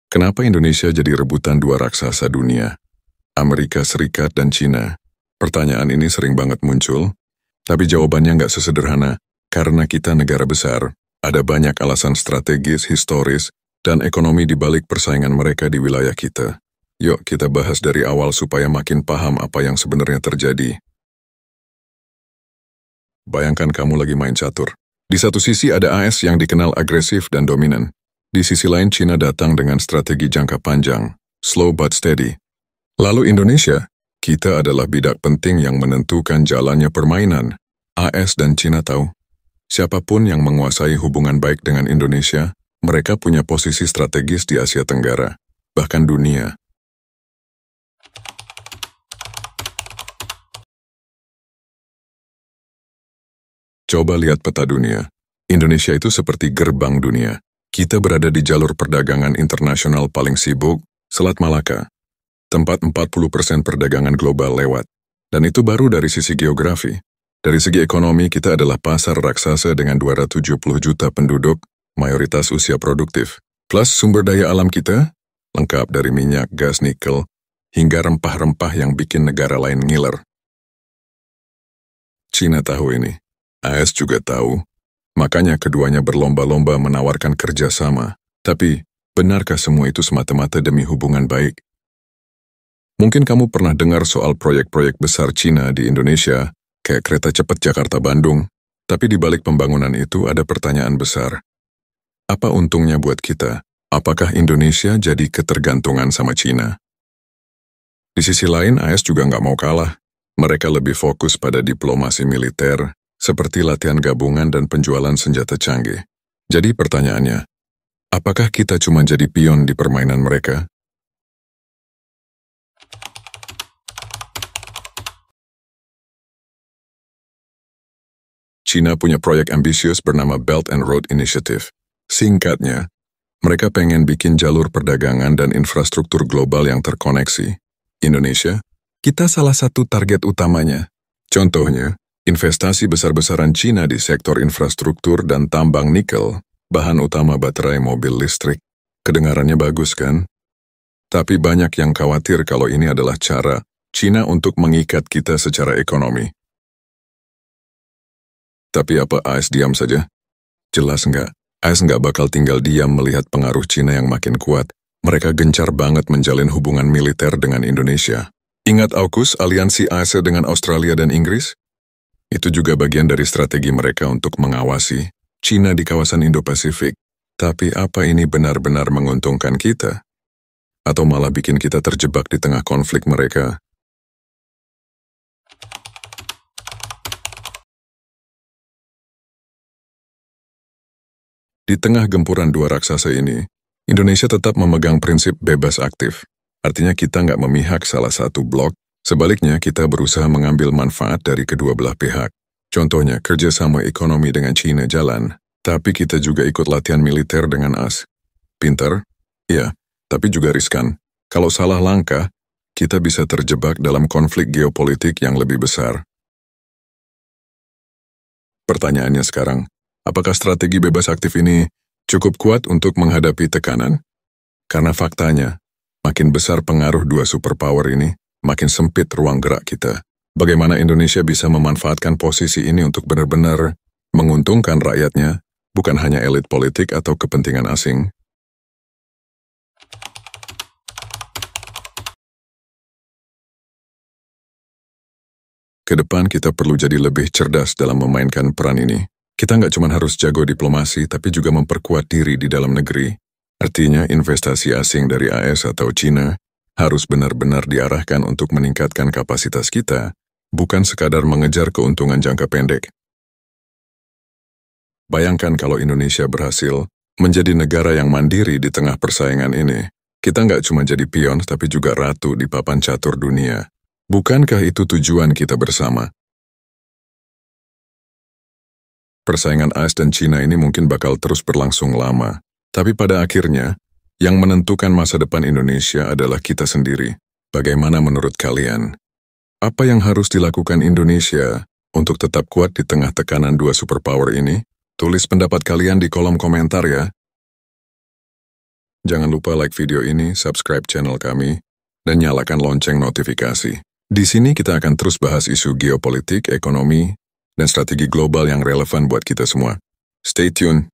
Kenapa Indonesia jadi rebutan dua raksasa dunia, Amerika Serikat dan Cina? Pertanyaan ini sering banget muncul, tapi jawabannya nggak sesederhana. Karena kita negara besar, ada banyak alasan strategis, historis, dan ekonomi di balik persaingan mereka di wilayah kita. Yuk kita bahas dari awal supaya makin paham apa yang sebenarnya terjadi. Bayangkan kamu lagi main catur. Di satu sisi ada AS yang dikenal agresif dan dominan. Di sisi lain Cina datang dengan strategi jangka panjang, slow but steady. Lalu Indonesia, kita adalah bidak penting yang menentukan jalannya permainan. AS dan Cina tahu, siapapun yang menguasai hubungan baik dengan Indonesia, mereka punya posisi strategis di Asia Tenggara, bahkan dunia. Coba lihat peta dunia. Indonesia itu seperti gerbang dunia. Kita berada di jalur perdagangan internasional paling sibuk, Selat Malaka. Tempat 40% perdagangan global lewat. Dan itu baru dari sisi geografi. Dari segi ekonomi, kita adalah pasar raksasa dengan 270 juta penduduk, mayoritas usia produktif. Plus sumber daya alam kita, lengkap dari minyak, gas, nikel, hingga rempah-rempah yang bikin negara lain ngiler. Cina tahu ini. AS juga tahu. Makanya keduanya berlomba-lomba menawarkan kerjasama. Tapi, benarkah semua itu semata-mata demi hubungan baik? Mungkin kamu pernah dengar soal proyek-proyek besar Cina di Indonesia, kayak kereta cepat Jakarta-Bandung. Tapi di balik pembangunan itu ada pertanyaan besar. Apa untungnya buat kita? Apakah Indonesia jadi ketergantungan sama Cina? Di sisi lain, AS juga nggak mau kalah. Mereka lebih fokus pada diplomasi militer, seperti latihan gabungan dan penjualan senjata canggih. Jadi pertanyaannya, apakah kita cuma jadi pion di permainan mereka? Cina punya proyek ambisius bernama Belt and Road Initiative. Singkatnya, mereka pengen bikin jalur perdagangan dan infrastruktur global yang terkoneksi. Indonesia, kita salah satu target utamanya. Contohnya, investasi besar-besaran Cina di sektor infrastruktur dan tambang nikel, bahan utama baterai mobil listrik. Kedengarannya bagus kan? Tapi banyak yang khawatir kalau ini adalah cara Cina untuk mengikat kita secara ekonomi. Tapi apa AS diam saja? Jelas enggak. AS enggak bakal tinggal diam melihat pengaruh Cina yang makin kuat. Mereka gencar banget menjalin hubungan militer dengan Indonesia. Ingat AUKUS, aliansi ASEAN dengan Australia dan Inggris? Itu juga bagian dari strategi mereka untuk mengawasi Cina di kawasan Indo-Pasifik. Tapi apa ini benar-benar menguntungkan kita? Atau malah bikin kita terjebak di tengah konflik mereka? Di tengah gempuran dua raksasa ini, Indonesia tetap memegang prinsip bebas aktif. Artinya kita nggak memihak salah satu blok. Sebaliknya, kita berusaha mengambil manfaat dari kedua belah pihak. Contohnya, kerjasama ekonomi dengan Cina jalan, tapi kita juga ikut latihan militer dengan AS. Pintar? Iya, tapi juga riskan. Kalau salah langkah, kita bisa terjebak dalam konflik geopolitik yang lebih besar. Pertanyaannya sekarang, apakah strategi bebas aktif ini cukup kuat untuk menghadapi tekanan? Karena faktanya, makin besar pengaruh dua superpower ini, makin sempit ruang gerak kita. Bagaimana Indonesia bisa memanfaatkan posisi ini untuk benar-benar menguntungkan rakyatnya, bukan hanya elit politik atau kepentingan asing. Kedepan kita perlu jadi lebih cerdas dalam memainkan peran ini. Kita nggak cuma harus jago diplomasi, tapi juga memperkuat diri di dalam negeri. Artinya investasi asing dari AS atau Cina harus benar-benar diarahkan untuk meningkatkan kapasitas kita, bukan sekadar mengejar keuntungan jangka pendek. Bayangkan kalau Indonesia berhasil menjadi negara yang mandiri di tengah persaingan ini. Kita nggak cuma jadi pion, tapi juga ratu di papan catur dunia. Bukankah itu tujuan kita bersama? Persaingan AS dan Cina ini mungkin bakal terus berlangsung lama, tapi pada akhirnya, yang menentukan masa depan Indonesia adalah kita sendiri. Bagaimana menurut kalian? Apa yang harus dilakukan Indonesia untuk tetap kuat di tengah tekanan dua superpower ini? Tulis pendapat kalian di kolom komentar ya. Jangan lupa like video ini, subscribe channel kami, dan nyalakan lonceng notifikasi. Di sini kita akan terus bahas isu geopolitik, ekonomi, dan strategi global yang relevan buat kita semua. Stay tune.